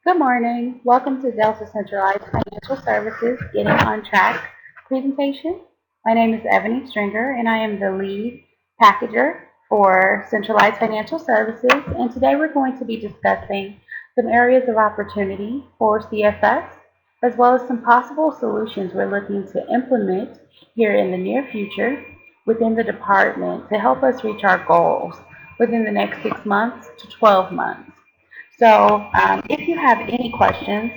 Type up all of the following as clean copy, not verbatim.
Good morning. Welcome to Delta Centralized Financial Services Getting on Track presentation. My name is Ebony Stringer, and I am the lead packager for Centralized Financial Services. And today we're going to be discussing some areas of opportunity for CFS, as well as some possible solutions we're looking to implement here in the near future within the department to help us reach our goals within the next 6 months to 12 months. So if you have any questions,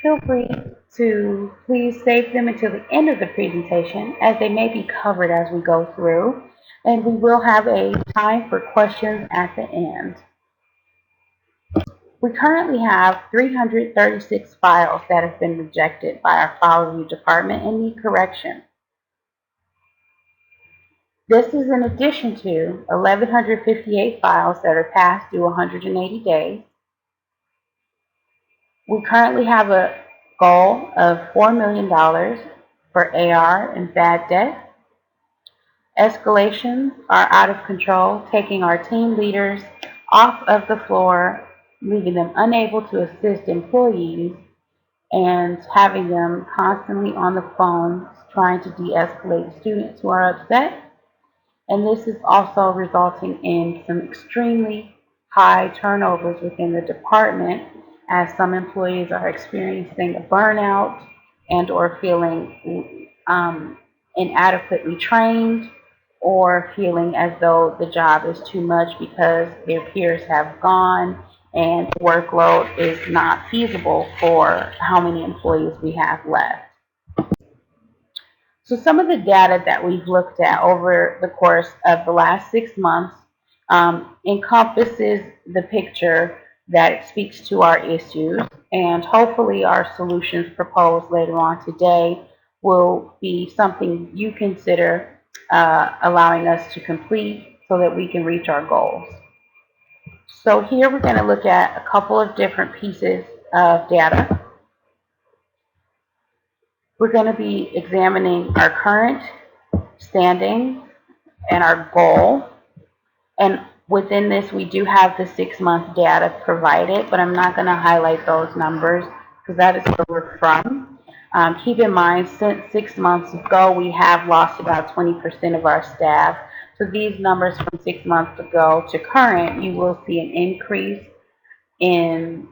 feel free to please save them until the end of the presentation as they may be covered as we go through. And we will have a time for questions at the end. We currently have 336 files that have been rejected by our file review department and need correction. This is in addition to 1,158 files that are past due 180 days. We currently have a goal of $4 million for AR and bad debt. Escalations are out of control, taking our team leaders off of the floor, leaving them unable to assist employees, and having them constantly on the phone trying to de-escalate students who are upset. And this is also resulting in some extremely high turnovers within the department as some employees are experiencing a burnout and or feeling inadequately trained or feeling as though the job is too much because their peers have gone and the workload is not feasible for how many employees we have left. So some of the data that we've looked at over the course of the last 6 months encompasses the picture that speaks to our issues, and hopefully our solutions proposed later on today will be something you consider allowing us to complete so that we can reach our goals. So here we're going to look at a couple of different pieces of data. We're going to be examining our current standing and our goal. And within this, we do have the 6-month data provided, but I'm not going to highlight those numbers because that is where we're from. Keep in mind, since 6 months ago, we have lost about 20% of our staff. So these numbers from 6 months ago to current, you will see an increase in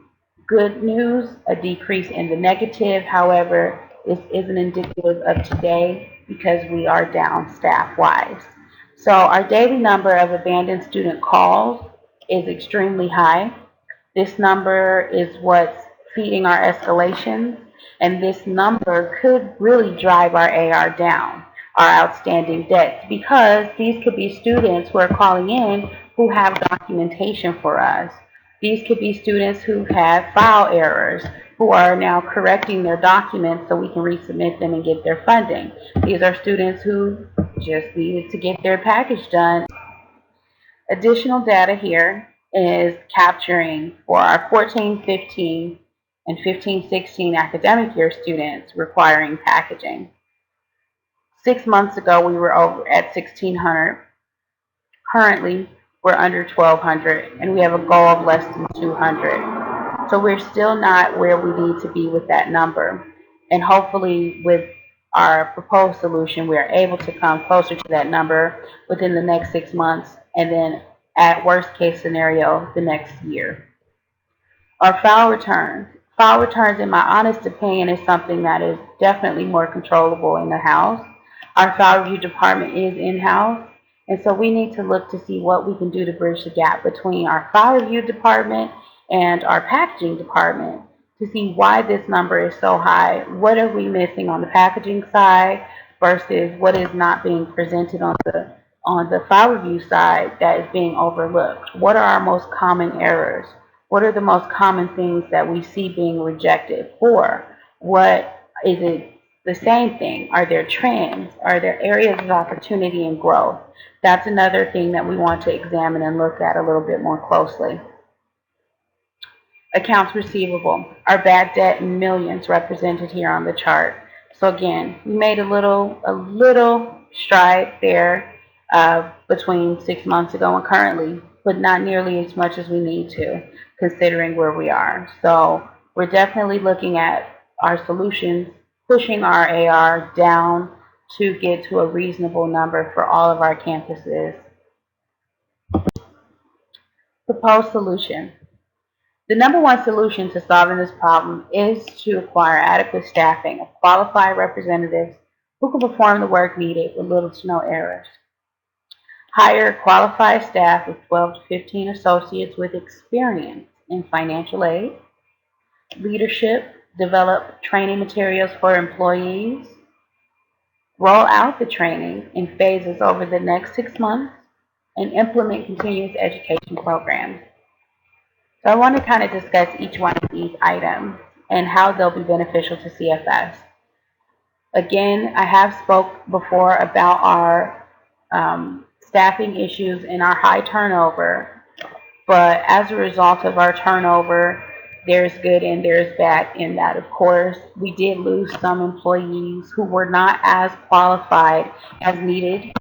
good news, a decrease in the negative. However, this isn't indicative of today because we are down staff-wise. So our daily number of abandoned student calls is extremely high. This number is what's feeding our escalations, and this number could really drive our AR down, our outstanding debts, because these could be students who are calling in who have documentation for us. These could be students who have file errors, who are now correcting their documents so we can resubmit them and get their funding. These are students who just needed to get their package done. Additional data here is capturing for our 14-15 and 15-16 academic year students requiring packaging. 6 months ago, we were over at 1,600. Currently, we're under 1,200, and we have a goal of less than 200. So we're still not where we need to be with that number. And hopefully, with our proposed solution, we are able to come closer to that number within the next 6 months, and then at worst case scenario, the next year. Our file returns. File returns, in my honest opinion, is something that is definitely more controllable in the house. Our file review department is in-house, and so we need to look to see what we can do to bridge the gap between our file review department and our packaging department to see why this number is so high. What are we missing on the packaging side versus what is not being presented on the file review side that is being overlooked? What are our most common errors? What are the most common things that we see being rejected for? What is it the same thing? Are there trends? Are there areas of opportunity and growth? That's another thing that we want to examine and look at a little bit more closely. Accounts receivable. Our bad debt in millions represented here on the chart. So again, we made a little stride there between 6 months ago and currently, but not nearly as much as we need to, considering where we are. So We're definitely looking at our solutions, pushing our AR down to get to a reasonable number for all of our campuses. Proposed solution. The number one solution to solving this problem is to acquire adequate staffing of qualified representatives who can perform the work needed with little to no errors. Hire qualified staff of 12 to 15 associates with experience in financial aid, leadership, develop training materials for employees, roll out the training in phases over the next 6 months, and implement continuous education programs. So I want to kind of discuss each one of these items and how they'll be beneficial to CFS. Again, I have spoke before about our staffing issues and our high turnover, but as a result of our turnover, there's good and there's bad in that. Of course, we did lose some employees who were not as qualified as needed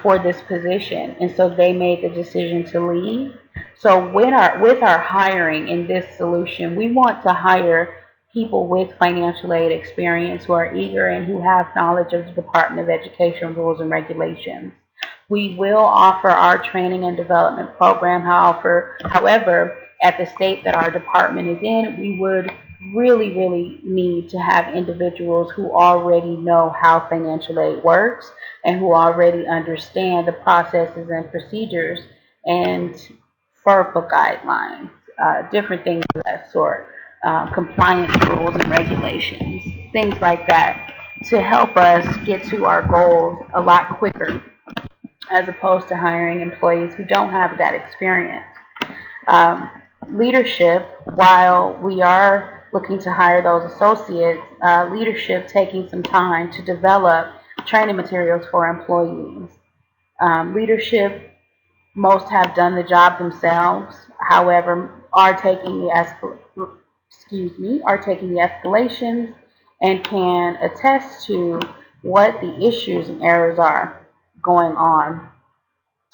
for this position, and so they made the decision to leave. So with our hiring in this solution, we want to hire people with financial aid experience who are eager and who have knowledge of the Department of Education rules and regulations. We will offer our training and development program. However, at the state that our department is in, we would really need to have individuals who already know how financial aid works and who already understand the processes and procedures and FERPA guidelines, different things of that sort, compliance rules and regulations, things like that, to help us get to our goals a lot quicker, as opposed to hiring employees who don't have that experience. Leadership, while we are looking to hire those associates, leadership taking some time to develop training materials for employees. Leadership, most have done the job themselves, however, are taking the escalations and can attest to what the issues and errors are going on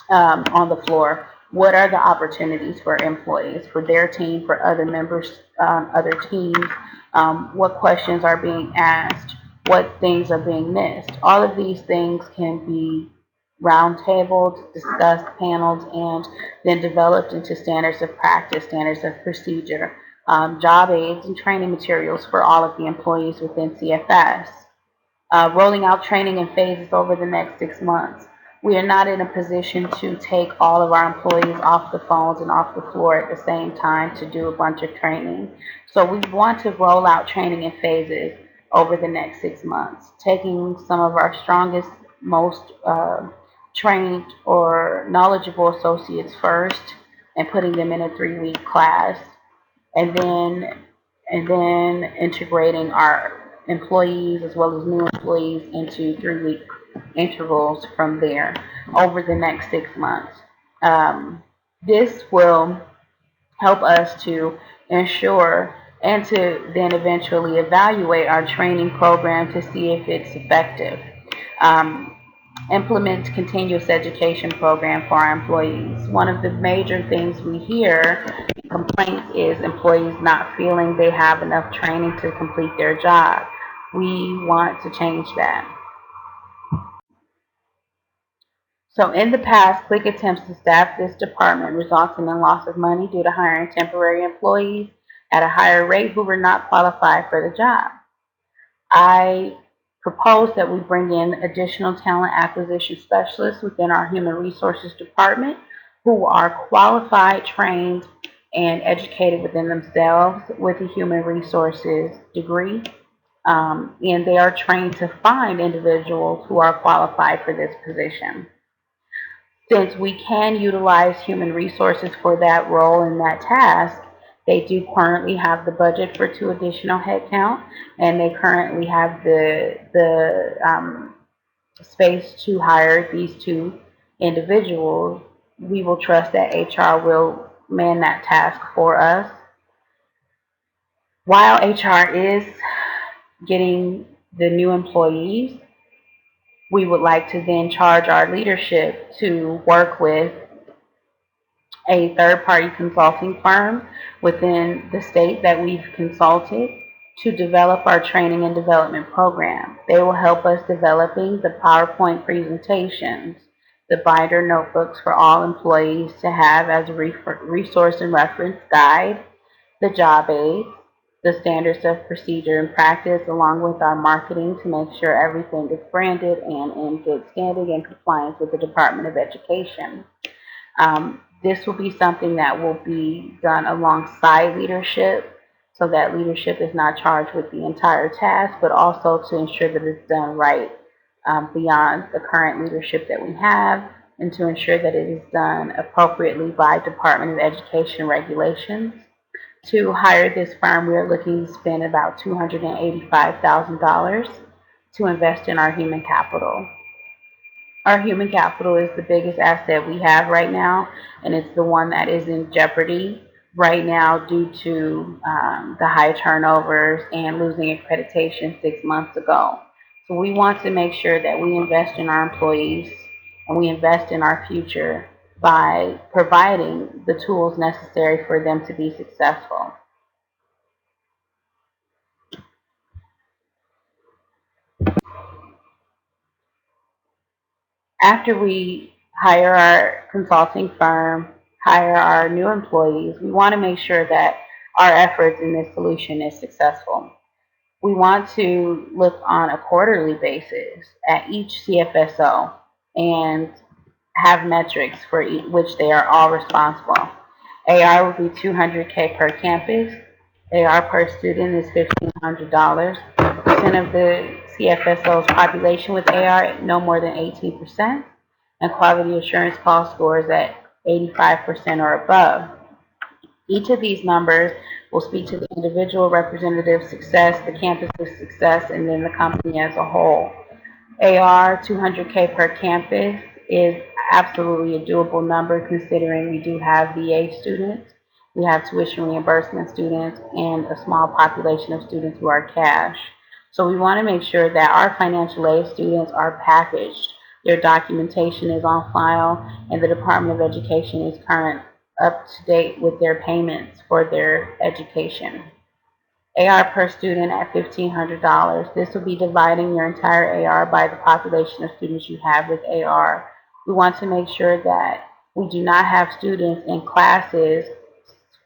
the floor. What are the opportunities for employees, for their team, for other members, other teams? What questions are being asked? What things are being missed? All of these things can be roundtabled, discussed, paneled, and then developed into standards of practice, standards of procedure, job aids, and training materials for all of the employees within CFS. Rolling out training in phases over the next 6 months. We are not in a position to take all of our employees off the phones and off the floor at the same time to do a bunch of training. So we want to roll out training in phases over the next 6 months, taking some of our strongest, most trained or knowledgeable associates first and putting them in a 3-week class, and then integrating our employees as well as new employees into 3-week intervals from there over the next 6 months. This will help us to ensure and to then eventually evaluate our training program to see if it's effective. Implement continuous education program for our employees. One of the major things we hear in complaints is employees not feeling they have enough training to complete their job. We want to change that. So in the past, quick attempts to staff this department resulted in loss of money due to hiring temporary employees at a higher rate who were not qualified for the job. I propose that we bring in additional talent acquisition specialists within our human resources department who are qualified, trained, and educated within themselves with a human resources degree. And they are trained to find individuals who are qualified for this position. Since we can utilize human resources for that role and that task, they do currently have the budget for 2 additional headcount, and they currently have the space to hire these 2 individuals. We will trust that HR will man that task for us. While HR is getting the new employees, we would like to then charge our leadership to work with a third-party consulting firm within the state that we've consulted to develop our training and development program. They will help us developing the PowerPoint presentations, the binder notebooks for all employees to have as a resource and reference guide, the job aids, the standards of procedure and practice, along with our marketing to make sure everything is branded and in good standing and compliance with the Department of Education. This will be something that will be done alongside leadership so that leadership is not charged with the entire task, but also to ensure that it's done right beyond the current leadership that we have and to ensure that it is done appropriately by Department of Education regulations. To hire this firm, we are looking to spend about $285,000 to invest in our human capital. Our human capital is the biggest asset we have right now, and it's the one that is in jeopardy right now due to the high turnovers and losing accreditation 6 months ago. So we want to make sure that we invest in our employees and we invest in our future by providing the tools necessary for them to be successful. After we hire our consulting firm, hire our new employees, we want to make sure that our efforts in this solution is successful. We want to look on a quarterly basis at each CFSO and have metrics for which they are all responsible. AR will be $200K per campus. AR per student is $1,500. Percent of the CFSO's population with AR, no more than 18%. And quality assurance call scores at 85% or above. Each of these numbers will speak to the individual representative's success, the campus's success, and then the company as a whole. AR 200K per campus is absolutely a doable number considering we do have VA students, we have tuition reimbursement students, and a small population of students who are cash. So we want to make sure that our financial aid students are packaged, their documentation is on file, and the Department of Education is current up to date with their payments for their education. AR per student at $1,500. This will be dividing your entire AR by the population of students you have with AR. We want to make sure that we do not have students in classes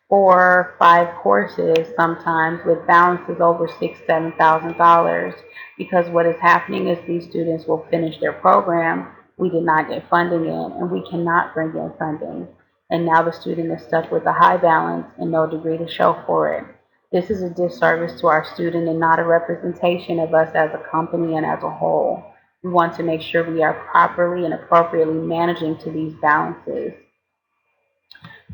4 or 5 courses sometimes with balances over $6,000–7,000 because what is happening is these students will finish their program, we did not get funding in, and we cannot bring in funding. And now the student is stuck with a high balance and no degree to show for it. This is a disservice to our student and not a representation of us as a company and as a whole. We want to make sure we are properly and appropriately managing to these balances.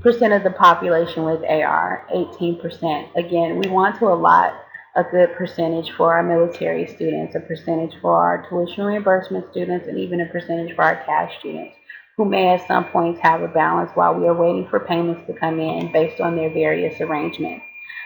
Percent of the population with AR, 18%. Again, we want to allot a good percentage for our military students, a percentage for our tuition reimbursement students, and even a percentage for our cash students, who may at some points have a balance while we are waiting for payments to come in based on their various arrangements.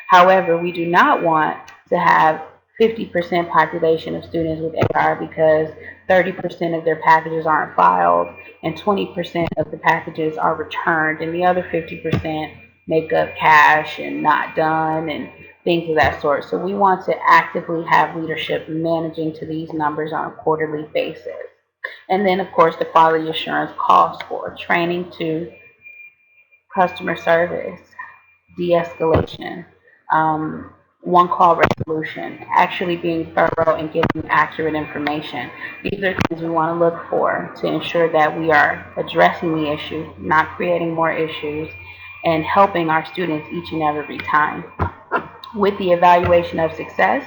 However, we do not want to have 50% population of students with AR because 30% of their packages aren't filed and 20% of the packages are returned and the other 50% make up cash and not done and things of that sort. So we want to actively have leadership managing to these numbers on a quarterly basis. And then, of course, the quality assurance calls for training to customer service, de-escalation, one-call resolution, actually being thorough and getting accurate information. These are things we want to look for to ensure that we are addressing the issue, not creating more issues, and helping our students each and every time. With the evaluation of success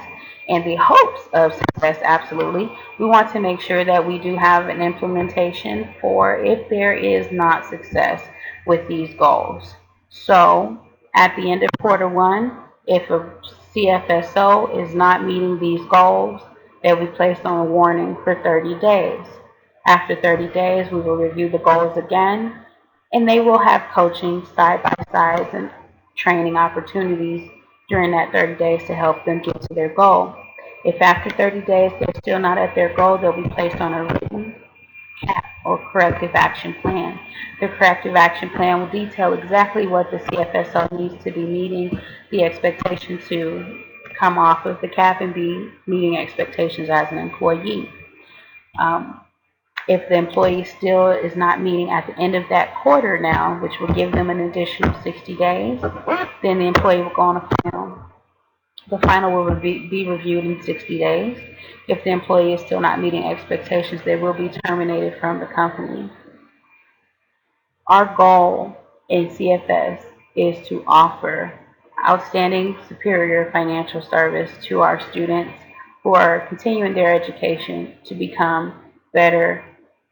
and the hopes of success, absolutely, we want to make sure that we do have an implementation for if there is not success with these goals. So at the end of Q1, if a CFSO is not meeting these goals, they'll be placed on a warning for 30 days. After 30 days, we will review the goals again, and they will have coaching side-by-sides and training opportunities during that 30 days to help them get to their goal. If after 30 days they're still not at their goal, they'll be placed on a written or corrective action plan. The corrective action plan will detail exactly what the CFSO needs to be meeting, the expectation to come off of the cap and be meeting expectations as an employee. Um, if the employee still is not meeting at the end of that quarter now, which will give them an additional 60 days, then the employee will go on a final. The final will be reviewed in 60 days. If the employee is still not meeting expectations, they will be terminated from the company. Our goal in CFS is to offer outstanding superior financial service to our students who are continuing their education to become better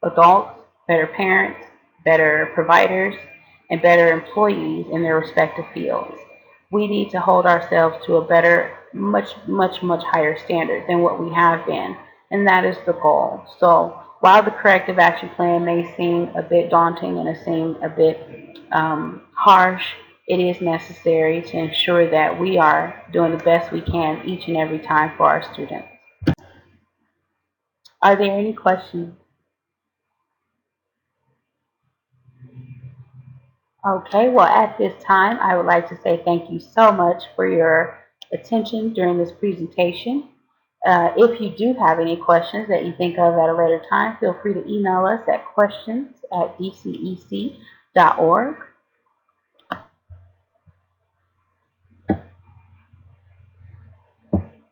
adults, better parents, better providers, and better employees in their respective fields. We need to hold ourselves to a better, much higher standard than what we have been, and that is the goal. So while the corrective action plan may seem a bit daunting and it seem a bit harsh, it is necessary to ensure that we are doing the best we can each and every time for our students. Are there any questions? Okay, well, at this time, I would like to say thank you so much for your attention during this presentation. If you do have any questions that you think of at a later time, feel free to email us at questions@dcec.org.